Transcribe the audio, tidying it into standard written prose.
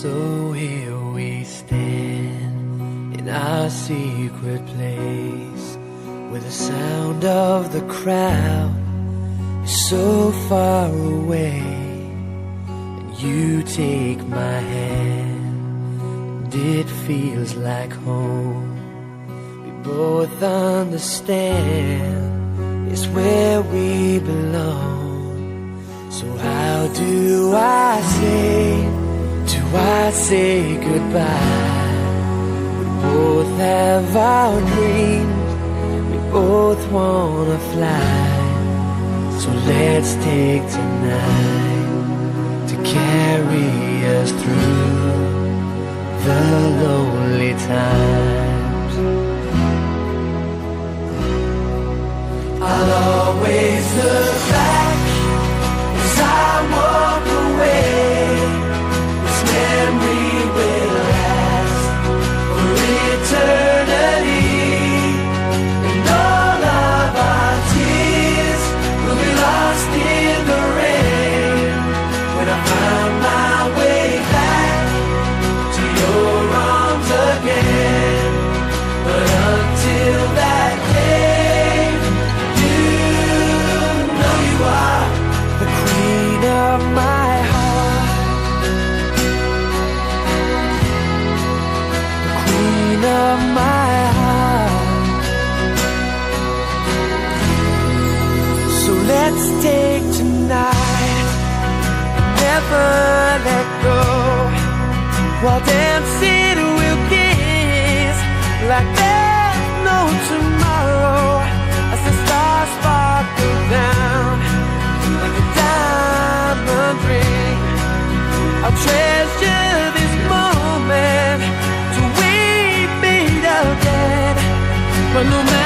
So here we stand in our secret place, where the sound of the crowd is so far away. And you take my hand, and it feels like home. We both understand it's where we belong. So how do I say goodbye? We both have our dreams, we both wanna fly. So let's take tonight to carry us through the lonely times. I'll always look back as I walk away. This memory will last for eternity, and all of our tears will be lost in the rain when I find my way back to your arms again. But until that day, you know you are the queen of my heart, the queen of my heart. So let's take tonight, never let go, while dancing we'll kiss like there's no tomorrow, as the stars sparkle down like a diamond ring. I'll treasure this moment till we meet again. But no matter